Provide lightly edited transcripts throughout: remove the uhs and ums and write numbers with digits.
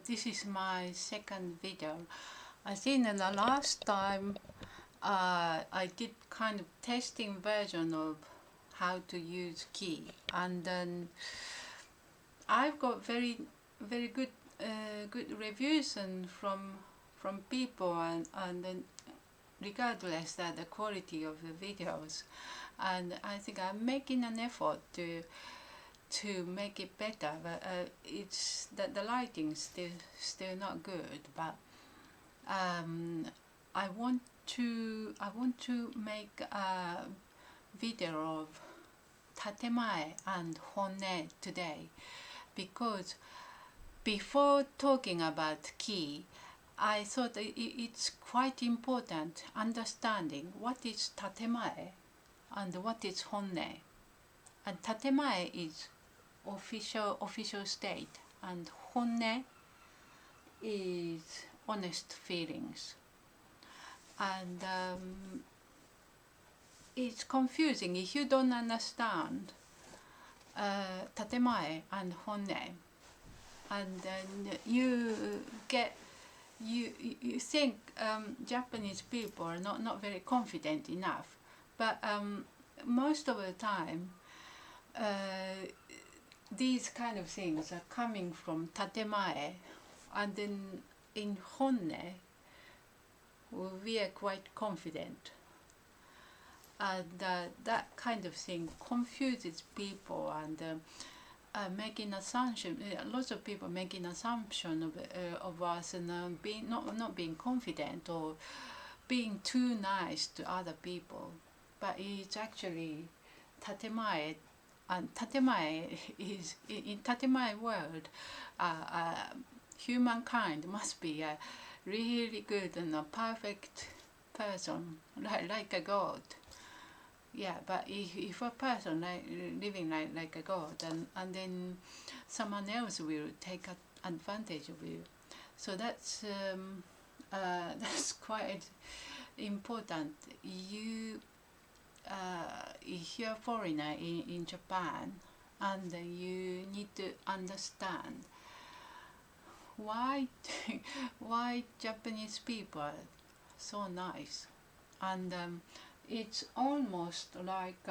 This is my second video. I think the last time I did kind of testing version of how to use qi, and then I've got very good reviews and from people, and then regardless that the quality of the videos, and I think I'm making an effort to make it better, but it's that the lighting's still not good. But I want to make a video of Tatemae and Honne today, because before talking about qi, I thought it's quite important understanding what is Tatemae and what is Honne. And Tatemae is official state, and Honne is honest feelings. And it's confusing if you don't understand Tatemae and Honne, and then you think Japanese people are not very confident enough, but most of the time these kind of things are coming from Tatemae, and then in Honne we are quite confident, and that kind of thing confuses people, and making assumption. Lots of people making assumption of us, and being not being confident or being too nice to other people. But it's actually Tatemae, and Tatemae is in Tatemae world. Humankind must be a really good and a perfect person, like a god. Yeah, but if a person living like a god, and then someone else will take advantage of you, so that's quite important. If you're a foreigner in Japan, and you need to understand why Japanese people are so nice, and it's almost like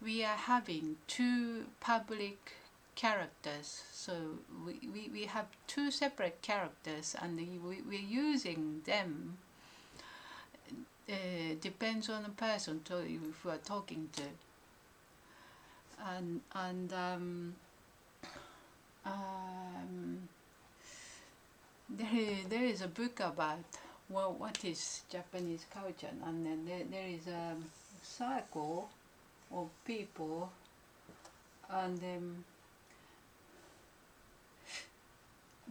we are having two public characters. So we have two separate characters, and we're using them. Depends on the person if we are talking to. And there is a book about what is Japanese culture, and then there is a circle of people, and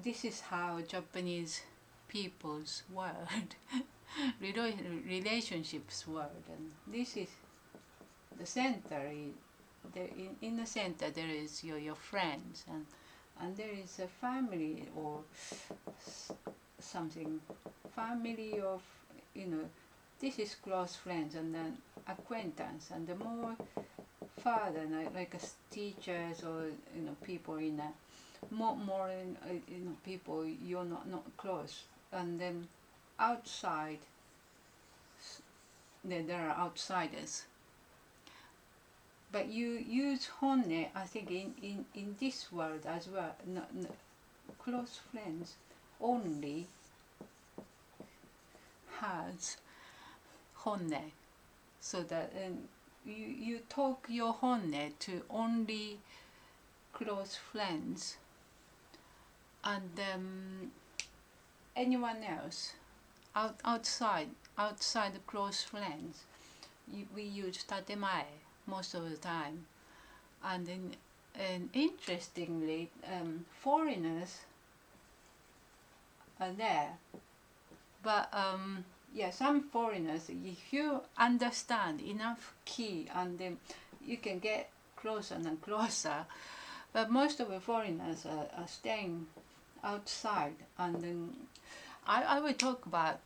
this is how Japanese people's world relationships world, and this is the center. In the center there is your friends, and there is a family or something, family of, this is close friends, and then acquaintance, and the more further like teachers, or people in a more people you're not close, and then outside there are outsiders. But you use Honne, I think, in this world as well. Close friends only has Honne, so that you talk your Honne to only close friends, and anyone else outside the close friends, we use Tatemae most of the time. And interestingly, foreigners are there, but some foreigners, if you understand enough qi, and then you can get closer and closer. But most of the foreigners are staying outside, and then I will talk about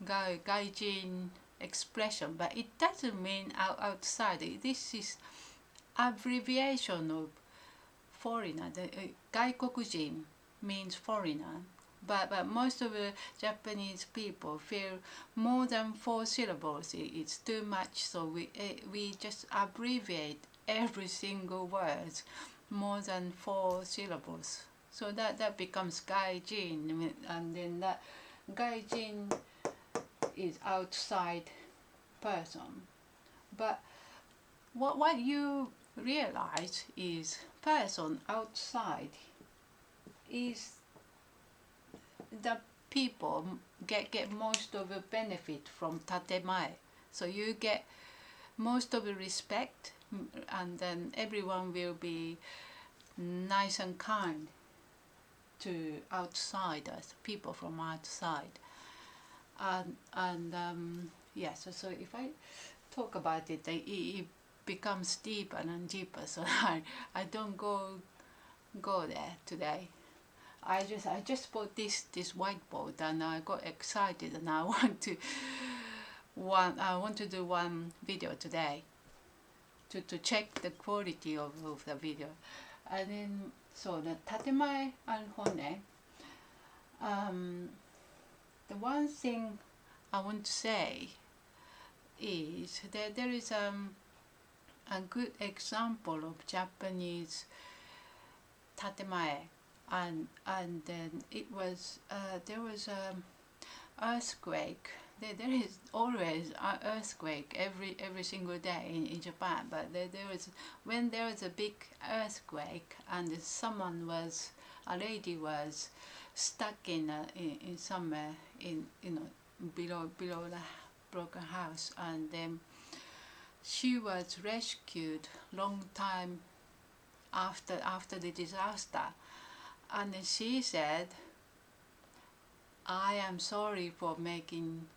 gaijin expression, but it doesn't mean outside. This is abbreviation of foreigner, 外国人 means foreigner. But most of the Japanese people feel more than 4 syllables it's too much, so we just abbreviate every single word more than 4 syllables. So that becomes gaijin, and then that gaijin is outside person. But what you realize is person outside is the people get most of the benefit from tatemae. So you get most of the respect, and then everyone will be nice and kind to outsiders, people from outside. Yes, so if I talk about it, it becomes deeper and deeper. So I don't go there today. I just bought this whiteboard, and I got excited, and I want to do one video today to check the quality of the video. And then so the Tatemae and Honne. The one thing I want to say is that there is a good example of Japanese tatemae, and then it was there was a earthquake. There is always an earthquake every single day in Japan, but when there was a big earthquake, and a lady was stuck in somewhere below the broken house, and then she was rescued long time after the disaster, and then she said, "I am sorry for making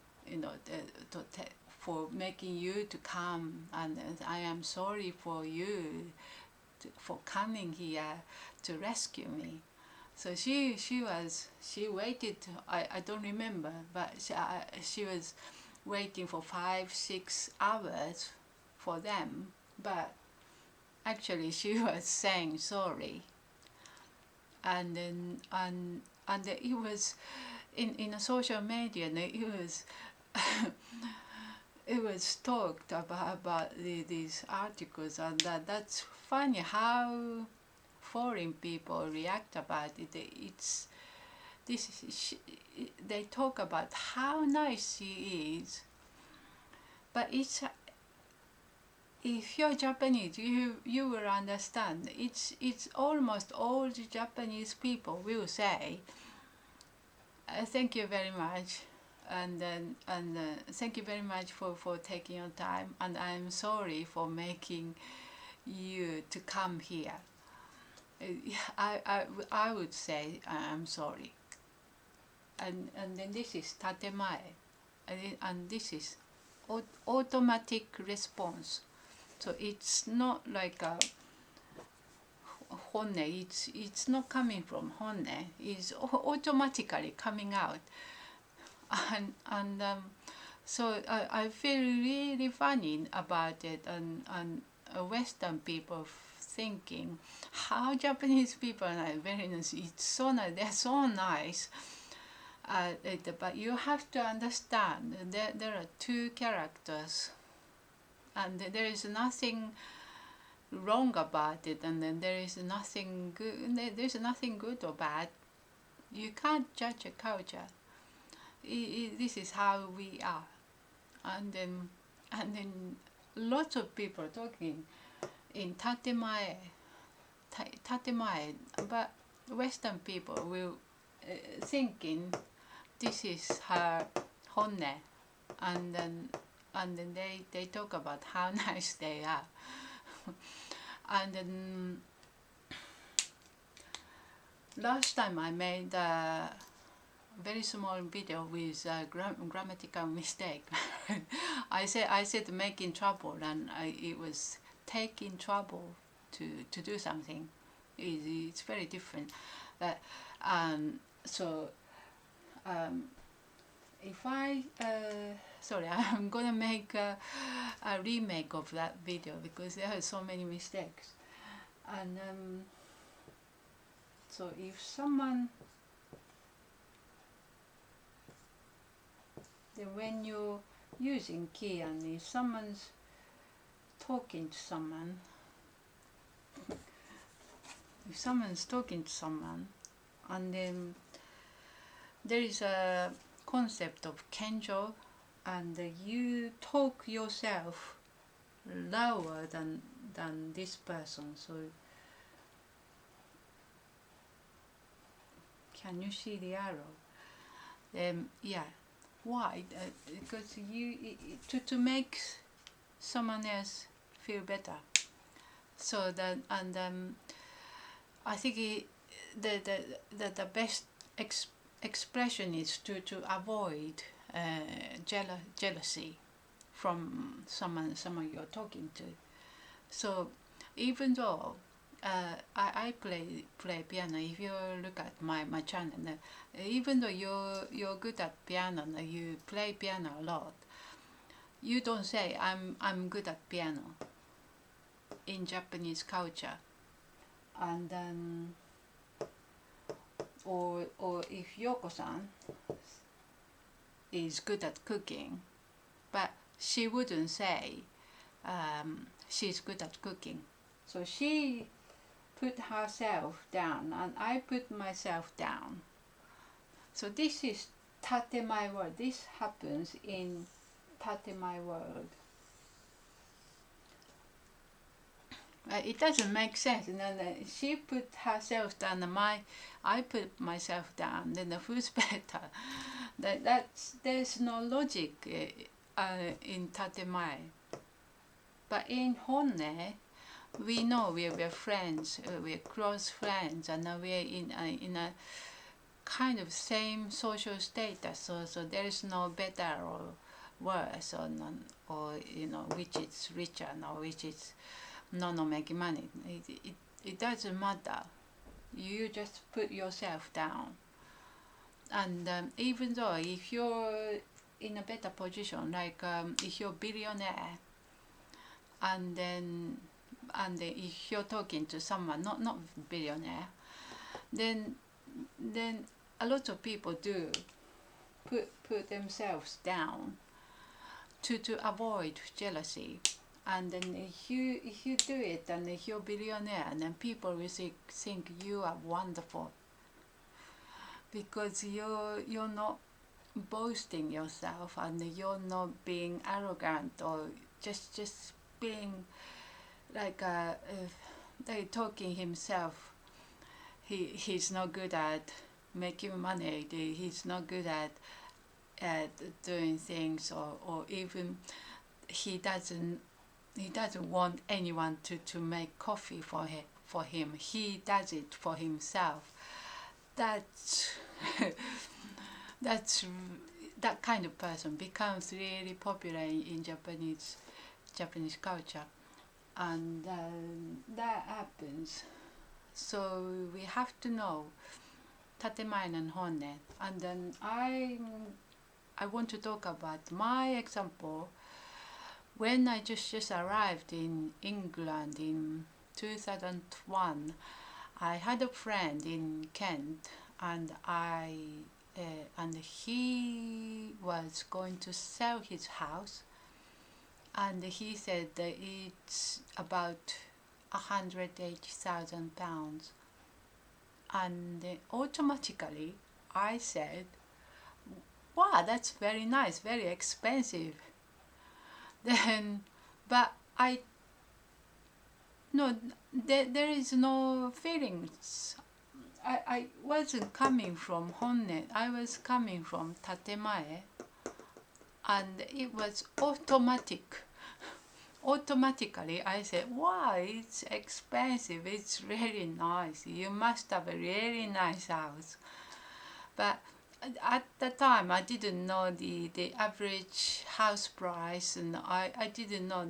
for making you to come, and I am sorry for you for coming here to rescue me." So she waited. I don't remember, but she was waiting for 5-6 hours for them. But actually, she was saying sorry, and then it was in a social media. It was it was talked about these articles, and that's funny how foreign people react about it. They talk about how nice she is, but if you're Japanese, you will understand. It's almost all the Japanese people will say, "Thank you very much, and thank you very much for taking your time, and I'm sorry for making you to come here." I would say I'm sorry, and then this is tatemae, and this is automatic response. So it's not like a honne. It's not coming from honne. It's automatically coming out, and so I feel really funny about it, and Western people thinking how Japanese people are very nice. It's so nice. They're so nice. But you have to understand there are two characters, and there is nothing wrong about it, and then there is nothing good. There's nothing good or bad. You can't judge a culture. This is how we are, and then lots of people talking in tatemae, but Western people will thinking this is her honne, and then they talk about how nice they are. And then last time I made a very small video with grammatical mistake. I said making trouble, and it was taking trouble to do something. It's very different. If I sorry, I'm gonna make a remake of that video because there are so many mistakes, and So if someone, then when you're using ki, and if someone's talking to someone, and then there is a concept of kenjo, and you talk yourself lower than this person. So can you see the arrow? Yeah. Why? Because to make someone else feel better. So that, and I think the best expression is to avoid jealousy from someone you're talking to. So even though I play piano, if you look at my channel, even though you're good at piano, you play piano a lot, you don't say I'm good at piano in Japanese culture. And then or if Yoko-san is good at cooking, but she wouldn't say she's good at cooking. So she put herself down and I put myself down. So this is Tatemae world. This happens in Tatemae world. It doesn't make sense. And then she put herself down, and I put myself down. Then who's better? There's no logic in Tatemae. But in Honne, we know we're friends, we're close friends, and we're in a kind of same social status. So there is no better or worse, or which is richer or which is not making money. It doesn't matter. You just put yourself down. And even though if you're in a better position, like if you're a billionaire, and if you're talking to someone not billionaire, then a lot of people do put themselves down to avoid jealousy. And then if you do it, and if you're a billionaire, and then people will think you are wonderful, because you're not boasting yourself, and you're not being arrogant, or just being like talking himself. He's not good at making money. He's not good at doing things, or even he doesn't want anyone to make coffee for him. He does it for himself. That's that kind of person becomes really popular in Japanese culture, and that happens. So we have to know Tatemae and Honne. And then I want to talk about my example. When I just arrived in England in 2001, I had a friend in Kent, and and he was going to sell his house, and he said that it's about £180,000, and automatically I said, "Wow, that's very nice, very expensive." Then, but there is no feelings. I wasn't coming from Honne, I was coming from Tatemae, and it was automatically I said, "Wow, it's expensive, it's really nice, you must have a really nice house." But at the time I didn't know the average house price, and I didn't know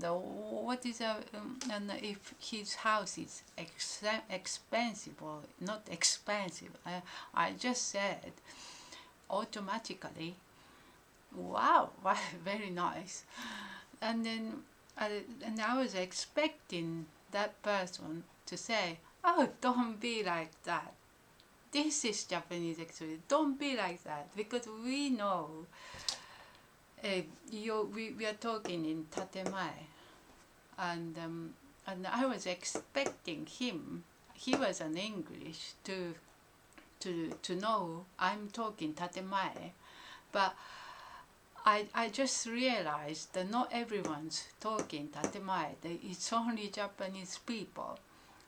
what is and if his house is expensive or not expensive. I just said automatically, "Wow, very nice." And then and I was expecting that person to say, "Oh, don't be like that. this is Japanese expression. Don't be like that, because we know we are talking in Tatemae, and I was expecting him. He was an English to know I'm talking Tatemae, but I just realized that not everyone's talking Tatemae. It's only Japanese people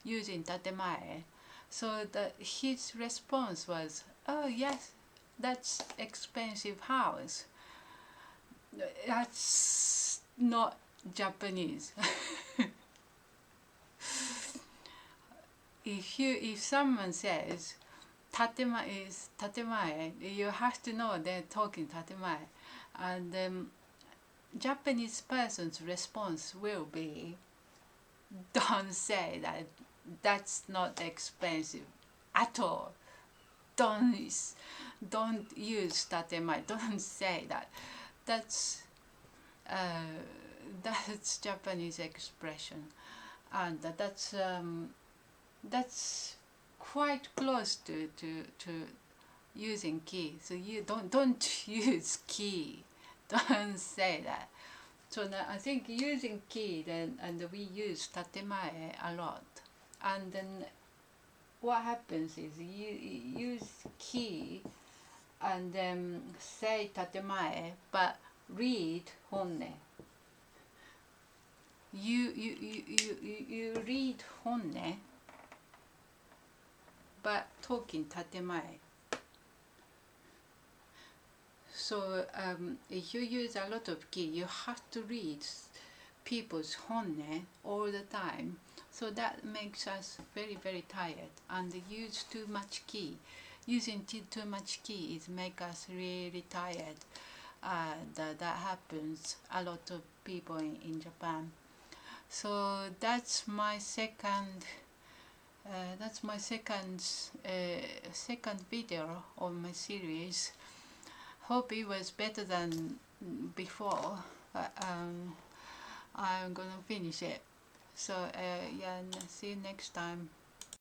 using Tatemae. So his response was, "Oh yes, that's expensive house. That's not Japanese." If someone says Tatemae is Tatemae, you have to know they're talking Tatemae, and Japanese person's response will be, "Don't say that. That's not expensive at all. Don't use Tatemae. Don't say that. That's that's Japanese expression, and that's quite close to using ki. So you don't use ki. Don't say that. So now I think using ki, then, and we use Tatemae a lot, and then what happens is you use ki and then say Tatemae, but read Honne. You read Honne, but talking Tatemae. So if you use a lot of ki, you have to read people's Honne all the time. So that makes us very, very tired, and use too much ki. Using too much ki is make us really tired. That happens a lot of people in Japan. So that's my second. That's my second video on my series. Hope it was better than before. I'm gonna finish it. So yeah, see you next time.